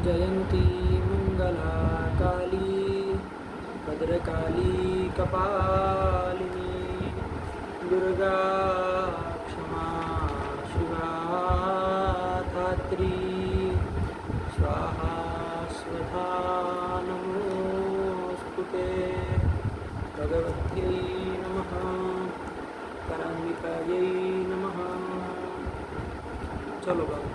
जयंती मंगला काली भद्रकाली कपालिनी दुर्गा क्षमा शिवा धात्री स्वाहा स्वधा नमोस्तुते भगवत्यै नमः कराम्बिकायै नमः। चलो बाबू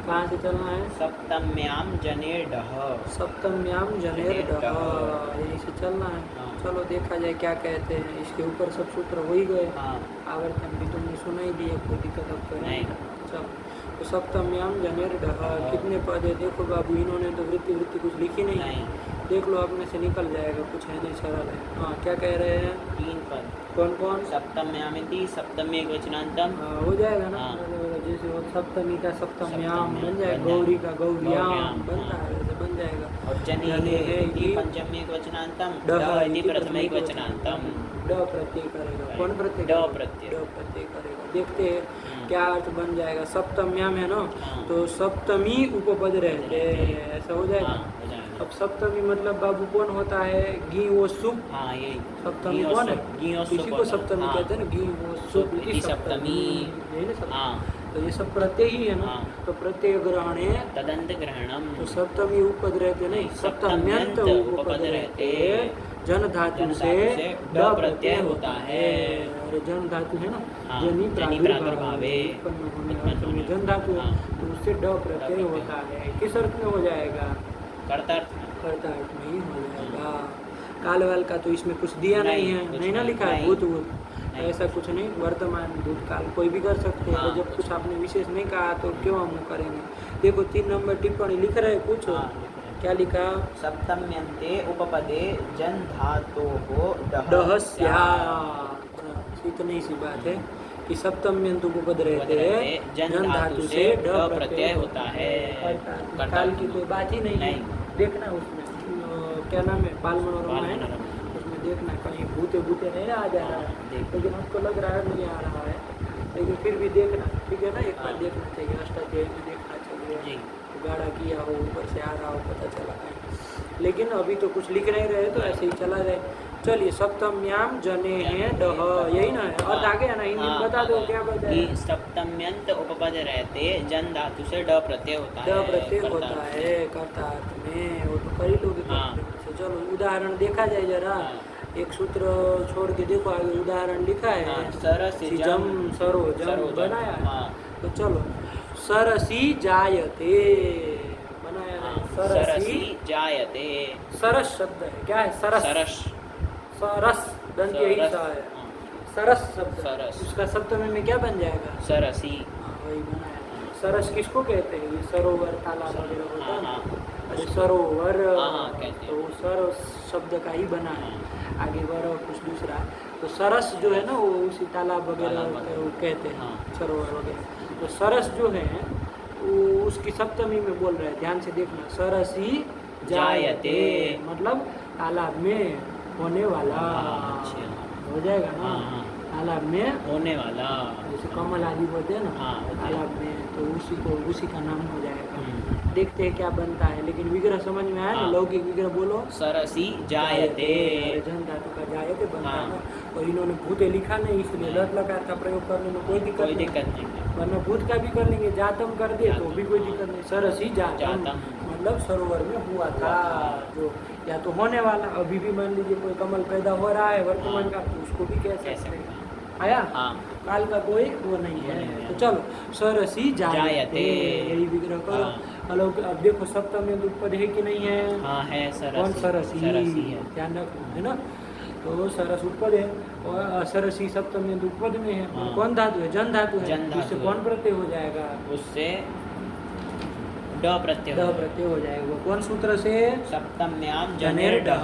कहाँ से चलना है? सप्तम्याम जनेर्डः। सप्तम्याम जनेर्डः यहीं से चलना है। हाँ। चलो देखा जाए क्या कहते हैं। इसके ऊपर सब सूत्र हो ही गए। हाँ। आवर्तन भी तुमने सुना ही दिया, कोई दिक्कत अब तो नहीं। चलो तो सप्तम्याम जनेर्डः कितने पद है? देखो बाबू इन्होंने तो वृत्ति कुछ लिखी नहीं। देख लो अपने से निकल जाएगा, कुछ है नहीं, सरल है। हाँ क्या कह रहे हैं? 3 पद। कौन कौन? सप्तम्यामिति सप्तमी एकवचनान्तम। हो जाएगा ना। हाँ। जैसे वो सप्तमी का सप्तम्याम बन जाएगा, बन गौरी का गौरियाम गौरियाम, बनता है, वैसे बन जाएगा। और जनेः इति पंचमी एकवचनान्तम डः इति प्रथम एकवचनान्तम। ड प्रत्यय करेगा। कौन प्रत्यय? ड प्रत्यय। ड प्रत्यय करेगा। देखते हैं क्या अर्थ बन जाएगा। सप्तम्याम है ना, हाँ। तो सप्तमी उपपद रहते हैं, ऐसा हो जाएगा। हाँ, हो जाएगा। अब सप्तमी मतलब बाबू कौन होता है? गी वो सुप। हाँ यही सप्तमी कौन है? किसी को सप्तमी कहते हैं ना, गी वो सुप इति सप्तमी। यही ना सप्तमी। हाँ। तो ये सब प्रत्यय ही है ना। हाँ। तो प्रत्यय ग्रहण है तदंत ग्रहणम। तो सप्तमी उपपद रहते नहीं, सप्तम्यंत उपपद रहते। जन धातु से ड प्रत्यय होता है। और जन धातु है ना, हाँ, जनी जनि प्रादुर्भावे उत्पन्न होने में जन धातु है, हाँ। तो उससे ड प्रत्यय होता है। किस अर्थ में हो जाएगा? कर्तार्थ में। कर्तार्थ में ही हो जाएगा। काल वाल का तो इसमें कुछ दिया नहीं है, कुछ नहीं ना लिखा है। नहीं। भूत ऐसा कुछ नहीं। वर्तमान भूतकाल कोई भी कर सकते हैं। हाँ, तो जब कुछ आपने विशेष नहीं कहा तो क्यों हम करेंगे? देखो 3 नंबर टिप्पणी लिख रहे हैं कुछ। हाँ, क्या लिखा? सप्तम्यन्ते उपपदे जन धातोः डः स्यात्। इतनी सी बात है कि सप्तम्यंत उपपद रहते हैं, जन धातु से ड प्रत्यय होता है। काल की कोई बात ही नहीं है। देखना उसमें क्या नाम है, बाल मनोरमा है ना, उसमें देखना कहीं भूते नहीं आ जा रहा है। लेकिन हमको लग रहा है नहीं आ रहा है, लेकिन फिर भी देखना, ठीक है ना। एक बार देखना चाहिए, अष्टाध्यायी में देखना चाहिए। गाढ़ा किया हो, ऊपर से आ रहा हो, पता चला है। लेकिन अभी तो कुछ लिख नहीं रहे, तो ऐसे ही चला जाए। चलिए सप्तम्याम जने हैं डह, यही ना है। और आगे है ना, हिंदी में बता दो क्या बता है? सप्तम्यंत उपपद रहते जन धातु से ड प्रत्यय होता है। ड प्रत्यय होता है कर्तार्थ में। वो तो कर ही लोगे। चलो उदाहरण देखा जाए जरा। एक सूत्र छोड़ के देखो, आगे उदाहरण लिखा है। सरसिजम सरोजम बनाया है। तो चलो सरसी जायते बनाया है। सरसी जायते। सरस शब्द है। क्या है? सरस। सरस दंत यही सा है। सरस शब्द। सरस। उसका सप्तमी में क्या बन जाएगा? सरसी। वही बनाया। सरस किसको कहते हैं? ये सरोवर तालाब वगैरह होता है ना, अरे सरोवर। तो सर शब्द का ही बना है। आगे वर और कुछ दूसरा। तो सरस जो है ना, वो उसी तालाब वगैरह कहते हैं, सरोवर वगैरह। तो सरस जो है वो उसकी सप्तमी में बोल रहे हैं, ध्यान से देखना। सरसी जायते मतलब तालाब में होने वाला। हो जाएगा ना, तालाब में होने वाला। जैसे कमल आदि बोलते हैं ना, तालाब में, तो उसी का नाम हो जाएगा। देखते हैं क्या बनता है। लेकिन विग्रह समझ में आया ना? लौकिक विग्रह बोलो। सरसी जायते। जन धातु का जायते बनता है ना। और इन्होंने भूते लिखा नहीं, इसलिए लट लकार का प्रयोग करने में कोई दिक्कत नहीं। वरना भूत का भी कर लेंगे, जातम कर दे तो भी कोई दिक्कत नहीं। सरसी जातम मतलब सरोवर में हुआ था, जो या तो होने वाला। अभी भी मान लीजिए कोई कमल पैदा हो रहा है वर्तमान का, तो उसको भी कह सकते हैं। आया? काल का कोई वो नहीं है। तो चलो सरसी जायते यही विग्रह करो। हेलो, अब देखो सप्तमी उपपद है कि नहीं है? हाँ है। कौन? सरसी। ध्यान रखना है ना। तो सरस उपपद है और सरसी सप्तमी उपपद में है। कौन धातु है? जन धातु है। उससे कौन प्रत्यय हो जाएगा? उससे ड प्रत्यय हो जाएगा। वो कौन सूत्र से? सप्तम्याम जनेर्डः।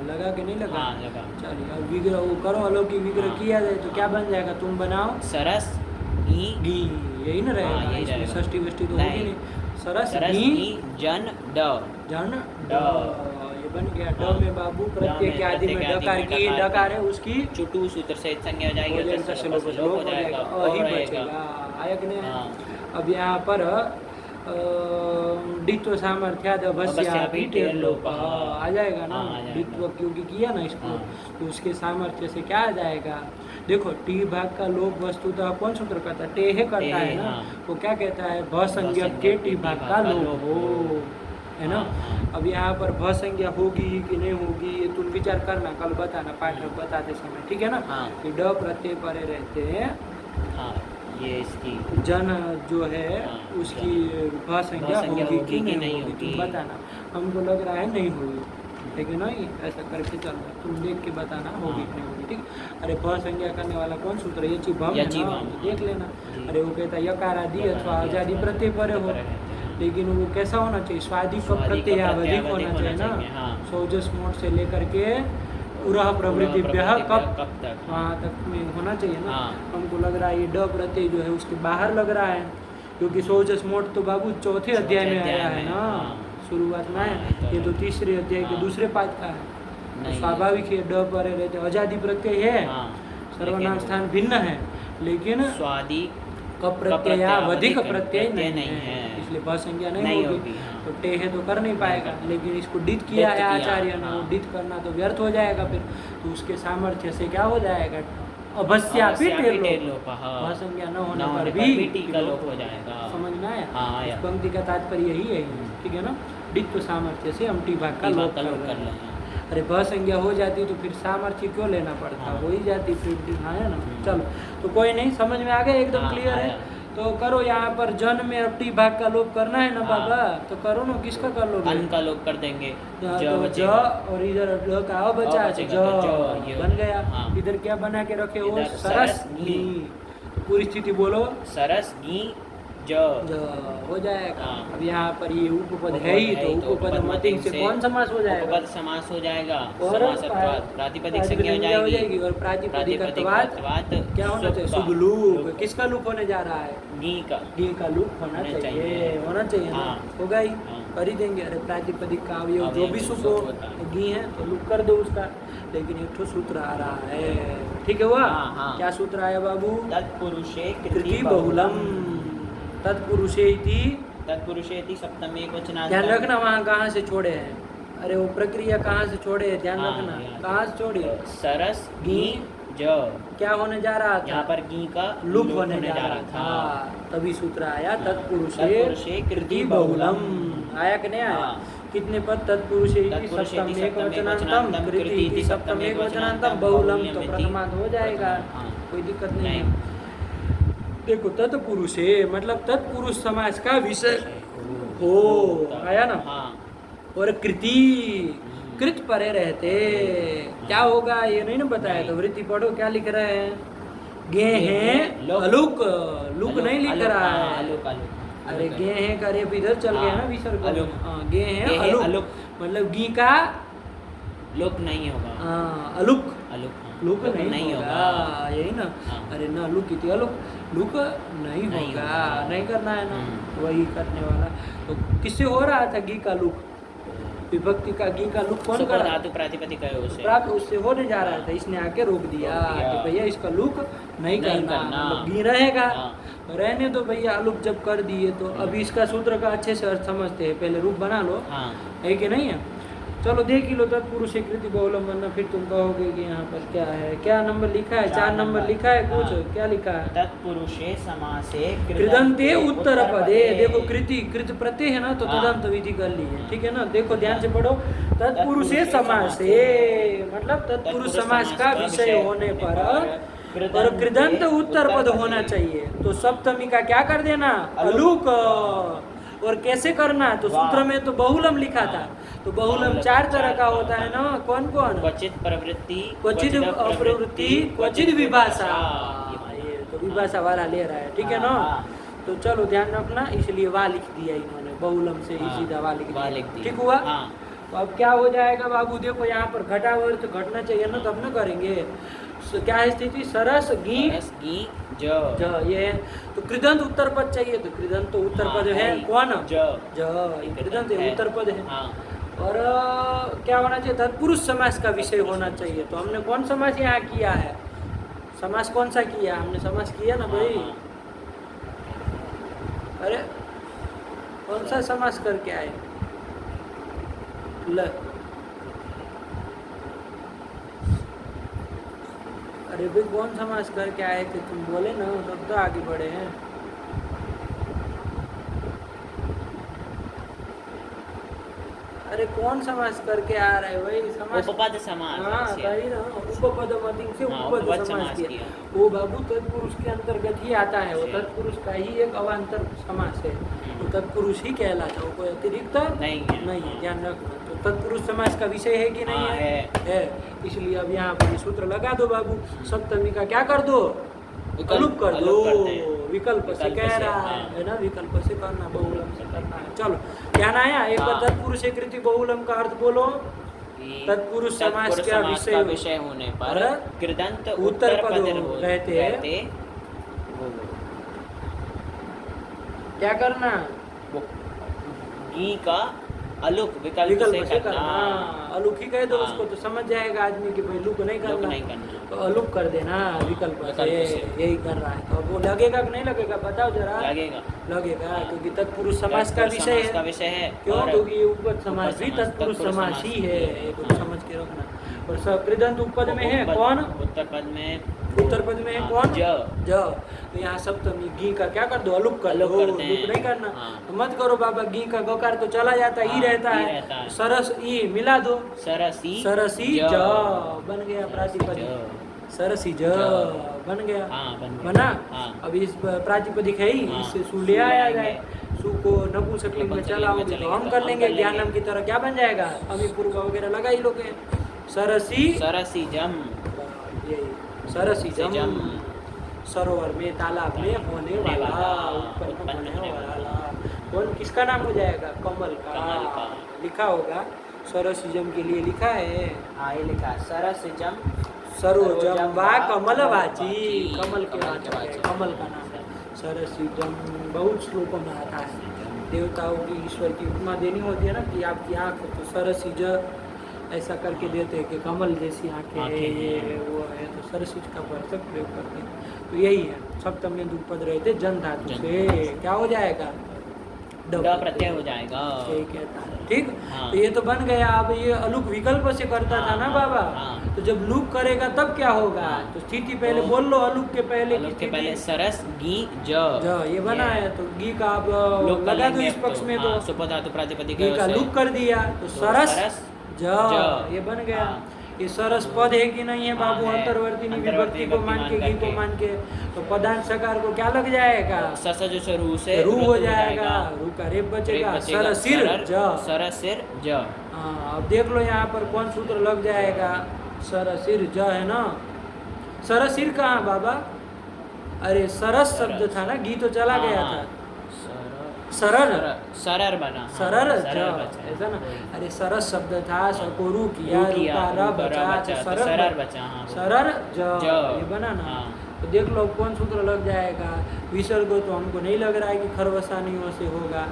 लगा कि नहीं लगा? लगा। चलिए अब विग्रह वो करो। अलौकिक विग्रह किया जाए तो क्या बन जाएगा? तुम बनाओ। सरस गी यही ना रहेगा। इसमें षष्ठी वष्टी तो होगी नहीं। सरस गी जन ड। जन ड ये बन गया। ड में बाबू प्रत्यय के आदि में डकार की डकार है, उसकी चुटू सूत्र से संज्ञा हो जाएगी, हो जाएगा। आया कि नहीं? अब यहाँ पर डित्व सामर्थ्याद अभस्यापि टेर लोप आ जाएगा ना। हाँ, आ जाएगा। डित्व क्योंकि किया ना इसको, हाँ। तो उसके सामर्थ्य से क्या आ जाएगा। देखो टी भाग का लोप वस्तुतः कौन सूत्र करता है, टेह करता टेह, है ना। हाँ। वो क्या कहता है, भ संज्ञा के टी भाग का लोप हो, है ना। हाँ। अब यहाँ पर भ संज्ञा होगी कि नहीं होगी ये तुम विचार करना, कल बताना पाठ बताते समय, ठीक है ना। हाँ। कि ड प्रत्यय परे रहते हैं, हाँ, ये इसकी जन जो है हाँ, उसकी भ संज्ञा होगी कि नहीं होगी, तुम बताना। हमको लग रहा है नहीं होगी, ठीक है ना। ये ऐसा करके चल रहा है, तुम देख के बताना होगी कि नहीं होगी, ठीक। अरे भ संज्ञा करने वाला कौन सूत्र है, ये चिभम है यचि ना, भम, तो देख लेना। जी। अरे वो कहता है यकार आदि अथवा आजादी प्रत्यय परे हो, लेकिन वो कैसा होना चाहिए, स्वादि का प्रत्यय अधिक होना चाहिए ना। हाँ। सोजस मोड से लेकर के उरह प्रवृत्ति कब तक वहाँ तक में होना चाहिए ना। हाँ। हमको लग रहा है ये ड प्रत्यय जो है उसके बाहर लग रहा है, क्योंकि सोजस मोड तो बाबू चौथे अध्याय में आया है ना, शुरुआत में आया। ये तो तीसरे अध्याय के दूसरे पाद का है, तो स्वाभाविक है ड परे रहते। आजादी प्रत्यय है, सर्वनाम स्थान भिन्न है, लेकिन स्वादि कप प्रत्ययावधिक प्रत्यय नहीं नहीं है, है। इसलिए भ संज्ञा नहीं नहीं होगी। होगी, हाँ। तो टेह तो कर नहीं पाएगा, लेकिन इसको डित किया है आचार्य ने, हाँ। वो डित करना तो व्यर्थ हो जाएगा फिर। तो उसके सामर्थ्य से क्या हो जाएगा, अभस्यापि टेर लोप, भ संज्ञा न होने पर भी टी का लोप हो जाएगा। समझ में आया। हाँ, आया। इस पंक्ति का तात्पर्य यही है, ठीक है ना। डित्व सामर्थ्य से हम टी भाग का टी भाग लोप का लोप कर कर रहे लें। हैं। अरे भ संज्ञा हो जाती तो फिर सामर्थ्य क्यों लेना पड़ता, हाँ। हो ही जाती फिर, हाँ है ना। चलो, तो कोई नहीं, समझ में आ गया, एकदम हाँ, क्लियर है। आया। तो करो यहाँ पर जन में अब टी भाग का लोप करना है ना हाँ। बाबा, तो करो ना। किसका कर लोगे, अन का लोप कर देंगे, तो ज ज बचेगा। और इधर ड का अ बचा, अ ज बचेगा, तो ज, ये बन गया। हाँ। इधर क्या बना के रखे हो, इधर सरस सरस नी। पूरी स्थिति बोलो, सरस गी ज ज हो जाएगा। हाँ। अब यहाँ पर ये उपपद है ही, तो उपपद मतिंग से कौन समास हो जाएगा, उपपद समास हो जाएगा। और समासत्वात् प्रातिपदिक संज्ञा हो जाएगी। और प्रातिपदिकत्वात् क्या होना चाहिए, शुभ लूप। किसका लूप होने जा रहा है, गी का। गी का लूप होना होना चाहिए, चाहिए। होना चाहिए ना। हाँ। होगा ही, हाँ। कर ही देंगे। अरे प्रातिपदिक का अवयव जो अवयव भी जो सुख सुख हो, होता है। गी है तो लूप कर दो उसका। लेकिन एक ठो सूत्र आ रहा है, ठीक है। हुआ, हाँ, हाँ। क्या सूत्र आया बाबू, तत्पुरुषे कृति बहुलम तत्पुरुषे इति। तत्पुरुषेति सप्तम एक वचनांत। ध्यान रखना वहाँ कहाँ से छोड़े हैं, अरे वो प्रक्रिया कहाँ से छोड़े हैं, ध्यान हाँ, रखना यहाँ। कहाँ से छोड़ी। सरस गी ज क्या होने जा रहा था, यहाँ पर गी का लुप होने जा रहा था, तभी सूत्र आया तत्पुरुषे कृति बहुलम। आया कि नहीं आया, हाँ। कितने पद, तत्पुरुषे इति सप्तम एक वचनांतम, कृति इति सप्तम एक वचनांतम, बहुलम तो प्रथमांत हो जाएगा, हाँ। कोई दिक्कत नहीं है। देखो तत्पुरुषे मतलब तत्पुरुष समाज का विषय हो, आया ना। हाँ। और कृति कृत परे रहते, क्या होगा ये नहीं ना बताया, तो वृत्ति पढ़ो क्या लिख रहे हैं, गे हैं अलुक, लुक नहीं लिख रहा है। अलुक अलुक। अरे गे हैं करे इधर चल गया ना विसर्ग, हाँ गे हैं अलुक, मतलब गी का लुक नहीं होगा। हाँ अलुक, अलुक लुक नहीं होगा, यही ना। हाँ। अरे ना लुक इति अलुक, लुक नहीं होगा, नहीं करना है ना, वही करने वाला। तो किससे हो रहा था गी का लुक, विभक्ति का गी का लुक कौन कर रहा धातु प्रातिपदिक है उसे, प्राप्त उससे होने जा रहा था, इसने आके रोक दिया कि भैया इसका लुक नहीं करना, मतलब गी रहेगा। रहने दो भैया, अलुक जब कर दिए तो अभी इसका सूत्र का अच्छे से अर्थ समझते हैं, पहले रूप बना लो, है कि नहीं है। चलो देख ही लो तत्पुरुष कृति बहुलम, वरना फिर तुम कहोगे कि यहाँ पर क्या है, क्या नंबर लिखा है, 4 नंबर लिखा है, कुछ क्या लिखा है, तत्पुरुषे समासे कृदंते उत्तर पदे। देखो कृति कृत प्रत्यय है ना, तो तदंत विधि कर ली है, ठीक है ना। देखो ध्यान से पढ़ो, तत्पुरुषे समासे मतलब तत्पुरुष समास का विषय होने पर और कृदंत उत्तर पद होना चाहिए, तो सप्तमी का क्या कर देना, अलुक। और कैसे करना, तो सूत्र में तो बहुलम लिखा था, तो बहुलम 4 तरह का होता है ना, कौन कौन, क्वचित प्रवृत्ति, क्वचित अप्रवृत्ति, क्वचित विभाषा, ये तो विभाषा वाला ले रहा है, ठीक है ना। तो चलो ध्यान रखना, इसलिए वाह लिख दिया इन्होंने, बहुलम से ही सीधा वाह लिख दिया, ठीक हुआ। तो अब क्या हो जाएगा बाबू, देखो यहाँ पर घटावर्त घटना चाहिए ना, तब ना करेंगे। क्या है स्थिति, सरस गी ज ये, तो कृदंत उत्तर पद चाहिए, तो कृदंत तो उत्तर पद है, कौन ज कृदंत उत्तर पद है। और क्या होना चाहिए, तत्पुरुष समास का विषय होना चाहिए। तो हमने कौन समास यहाँ किया है, समास कौन सा किया, हमने समास किया ना भाई। अरे कौन सा समास करके आए? ल अरे भाई कौन समास करके आए थे तुम? बोले ना, तब तो आगे बढ़े हैं। अरे कौन समास करके आ रहा है भाई? समास उपपद समास। हाँ कही ना, उपपदमति से उपपद समास किया। वो बाबू तत्पुरुष के अंतर्गत ही आता है, वो तत्पुरुष का ही एक अवान्तर समास है, वो तत्पुरुष ही कहलाता है, वो कोई अतिरिक्त नहीं है, ध्यान रखना। तो तत्पुरुष समास का विषय है कि नहीं है? इसलिए अब यहाँ पर सूत्र लगा दो बाबू, सप्तमी का क्या कर दो? अलुप कर दो। विकल्प से कह रहा है ना, विकल्प से करना, बहुलम से करना है। चलो ध्यान आया? एक बार तत्पुरुष एक रीति बहुलम का अर्थ बोलो। तत्पुरुष समास का विषय होने पर कृदंत उत्तर पद रहते क्या करना? गी का अलुक विकल्प से करना। अलुक ही कह दो उसको, तो समझ जाएगा आदमी कि भाई लुक नहीं करना, तो अलुक कर देना विकल्प से। यही कर रहा है, तो वो लगेगा कि नहीं लगेगा? बताओ जरा। लगेगा क्योंकि तत्पुरुष समास का विषय है। क्यों? क्योंकि उपपद समास भी तत्पुरुष समास ही है, ये तो समझ के रखना। और कृदंत उपपद में है कौन? उत्तर पद में है कौन? ज। तो यहाँ सप्तमी गी का क्या कर दो? अलुक कर दो। लुक नहीं करना, तो मत करो बाबा। गी का गकार तो चला जाता ही रहता है। सरस ई मिला दो, सरसी ज बन गया प्रातिपदिक। सरसी ज बन गया, बना। अब इस प्रातिपदिक है ही, इससे सु ले आया जाए। सु को नपुंसकलिंग में चलाओगे तो हम कर लेंगे। ज्ञानम की तरह क्या बन जाएगा? अमी पूर्व वगैरह लगा ही लोगे। सरसी जम, यही सरसी जम, सरोवर में तालाब में होने वाला, उत्पन्न होने वाला। कौन किसका नाम हो जाएगा? कमल का। लिखा होगा सरसिजम के लिए लिखा है। ये लिखा सरसिजम सरोजम वा कमलवाची, कमल के वाचक है, कमल का नाम है सरसिजम। बहुत श्लोकों में आता है। देवताओं की, ईश्वर की उपमा देनी होती है ना कि आपकी आँख तो सरसिज ऐसा करके देते हैं कि कमल जैसी आंखें है, ये वो है, तो सरसिज का वाचक प्रयोग करते हैं। तो यही है, सप्तमी उपपद रहते जन धातु से क्या हो जाएगा? ड प्रत्यय हो जाएगा। यही कहता है, ठीक। तो ये तो बन गया। अब ये अलुक विकल्प से करता था ना बाबा, तो जब लुक करेगा तब क्या होगा? तो स्थिति पहले बोल लो, अलुक के पहले की स्थिति सरस गी ज ये बना है, तो गी का आप लगा दो इस पक्ष में, तो सुपधातु प्रातिपदिक गी का लुक कर दिया, तो सरस ज ये बन गया। ये सरस पद है कि नहीं है बाबू? अंतर्वर्ती विभक्ति को मान के, गी को मान के, तो पदांत सकार को क्या लग जाएगा? रू से रू हो जाएगा, रू का रेप बचेगा। सरसिर ज। हाँ, अब देख लो यहाँ पर कौन सूत्र लग जाएगा? सरसिर ज है ना। सरसिर कहाँ बाबा? अरे सरस शब्द था ना, गी तो चला गया था। सरर बना, सरर ऐसा ना। अरे सरस शब्द था, सकोरू किया, बचा, सरर बचा, सरर ज ये बना ना। तो देख लो कौन सूत्र लग जाएगा? विसर्ग तो हमको नहीं लग रहा है कि खरवसानियों से होगा,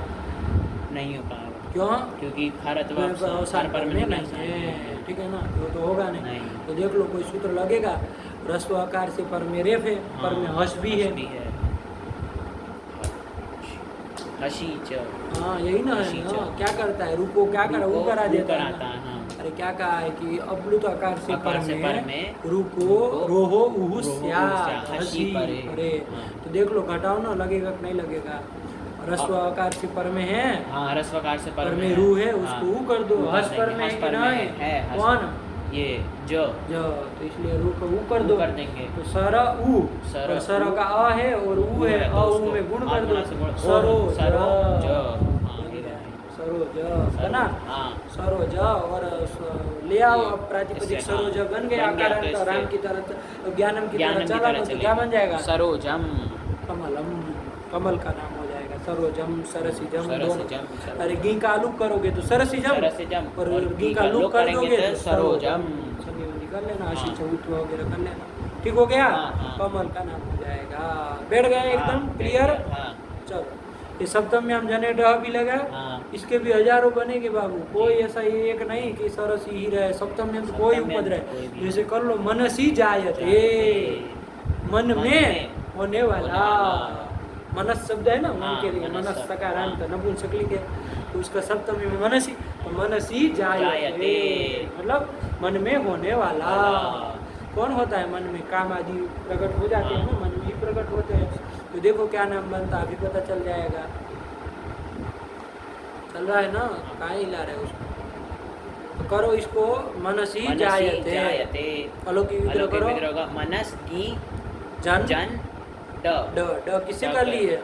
नहीं हो पाएगा। क्यों? क्योंकि पर में नहीं है, ठीक है ना, वो तो होगा नहीं। तो देख लो कोई सूत्र लगेगा। रस्व आकार से पर में रेफ है, पर में हस भी है। हाँ यही ना है ना। क्या करता है? रूको क्या करा? वो करा देता है। अरे क्या कहा है कि अप्लुत आकार से पर में रुको रोहो उहुस्या हसी परे। तो देख लो घटाओ ना, लगेगा कि नहीं लगेगा? रस्व आकार से पर में है, रस्व आकार से पर में रू है, उसको ऊ कर दो। हस पर में है कौन? ये जो तो इसलिए रू को ऊ कर दो, कर देंगे। तो सर ऊ, सर का अ है और ऊ है, अ ऊ में गुण कर दो। सरो सरोज बना, सरोज। और ले आओ प्रातिपदिक सरोज बन गया। आकार राम की तरह, ज्ञानम की तरह चला तो क्या बन जाएगा? सरोजम, कमलम, कमल का नाम हो जाएगा। सरोजम, सरसिजम दोनों। अरे गी का लुक करोगे तो सरसिजम, और गी का लुक कर दोगे तो सरोजम। संधि कर लेना, अशी चौथ वगैरह कर लेना, ठीक हो गया। कमल का नाम हो जाएगा। बैठ गया एकदम क्लियर। चलो ये सप्तम में हम जने ड भी लगा, इसके भी हजारों बनेंगे बाबू। कोई ऐसा एक नहीं कि सरस ही रहे, सप्तम में तो कोई उपद रहे। जैसे कर लो मनसी जायते, मन में होने वाला। मनस शब्द है ना, मन हाँ, के लिए, मनस, मनस सकारांत हाँ। नपुंसकलिंग है, तो उसका सप्तमी में मनसी, तो मनसी जायते, जायते। मतलब मन में होने वाला। वाला। कौन होता है मन में? काम आदि प्रकट हो जाते हैं ना, मन में ही प्रकट होते हैं। तो देखो क्या नाम बनता, अभी पता चल जाएगा। चल रहा है ना, कहाँ हिला रहे उसको? तो करो इसको, मनसी मनसी जायते, जायते। अलौकिक विग्रह अलौकिक करो, विग्रह का मनस गी जन जन ड ड किससे ड कर लिए?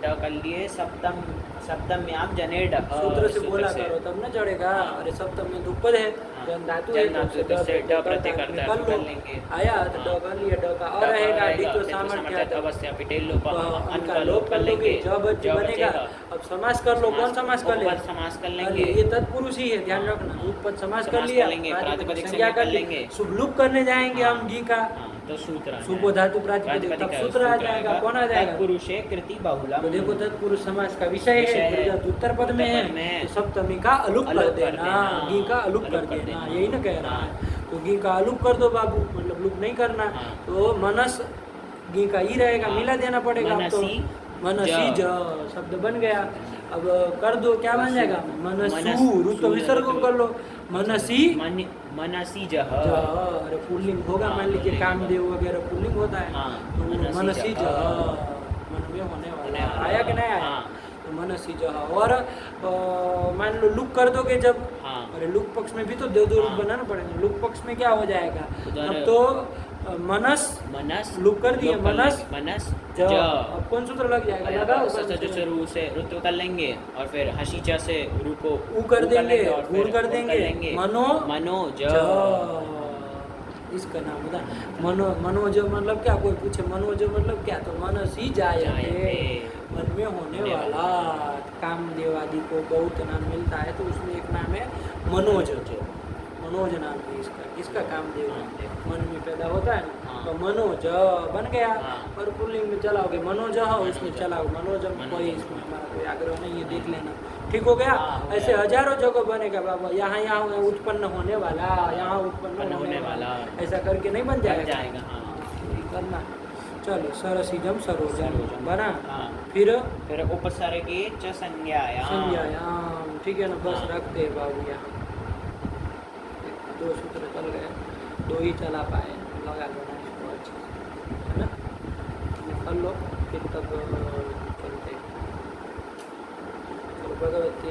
ड कर लिए सप्तम, सप्तम में आप जने ड सूत्र से बोला करो तब ना चढ़ेगा। हाँ। अरे सप्तम में दुपद है, हाँ। जन धातु जन है, धातु तो तो से ड प्रत्यय कर करता है, कर तो लो। कर लेंगे। आया तो हाँ। ड कर लिया, ड का और रहेगा डितो सामर्थ्य, अवश्य पिटेल लोप अन का लोप कर लोगे, जब बनेगा। अब समास कर लो, कौन समास कर ले? उपपद समास कर लेंगे। ये तत्पुरुष ही है, ध्यान रखना। उपपद समास कर लिया, प्रातिपदिक संज्ञा कर लेंगे, शुभ लुक करने जाएंगे हम घी का, तो सूत्र सुपो धातु प्रातिपदिक, तब सूत्र आ जाएगा। कौन आ जाएगा? पुरुषे कृति बहुलम। तो देखो तत्पुरुष समास का विषय है, जब उत्तर पद में है तो सप्तमी का अलुक कर देना, घी का अलुक कर देना, यही ना कह रहा है। तो घी का अलुक कर दो बाबू, मतलब लुक नहीं करना। हाँ। तो मनस घी का ही रहेगा, मिला देना पड़ेगा। अब तो मनसी मनसी ज शब्द बन गया। अब कर दो, क्या बन जाएगा? मनसू, रुत तो विसर्ग को कर लो, मनसी मनसी ज। अरे पुल्लिंग होगा, मान लीजिए कामदेव वगैरह पुल्लिंग होता है, तो मनसी ज, मन में होने वाला। आया कि नहीं आया? तो मनसी ज। और मान लो लुक कर दोगे जब, अरे लुक पक्ष में भी तो दो रूप बनाना पड़ेगा। लुक पक्ष में क्या हो जाएगा? अब तो मनस मनस लुक कर दिए, मनस मनस ज। अब कौन सूत्र लग जाएगा? लगाओ। से रू से रुत्व कर लेंगे, और फिर हसी च से रू को ऊ कर देंगे, और फिर ऊर कर देंगे, मनो मनो ज। इसका नाम बता। मनोज मतलब क्या? कोई पूछे मनोज मतलब क्या, तो मनसी जायते, मन में होने वाला। कामदेव आदि को बहुत नाम मिलता है, तो उसमें एक नाम है मनोज। मनोज नाम है इसका। इसका कामदेव मन में पैदा होता है ना, तो मनोज बन गया। और पुल्लिंग में चलाओगे मनोज, उसमें चलाओ मनोजम। कोई इसमें हमारा कोई आग्रह नहीं है, देख लेना। ठीक हो गया? ऐसे हजारों जगह बनेगा बाबा। यहाँ यहाँ उत्पन्न होने वाला, यहाँ उत्पन्न होने वाला, ऐसा करके नहीं बन जाएगा। करना। चलो, सरसिजम सरोजम बना। फिर उपसर्गे च संज्ञायाम, ठीक है ना? बस रखते हैं बाबू यहाँ। दो सूत्र चल गए, दो ही चला पाए, लगा देना इसको अच्छे से, है ना? कर लो, फिर तब चलते। चलो, भगवती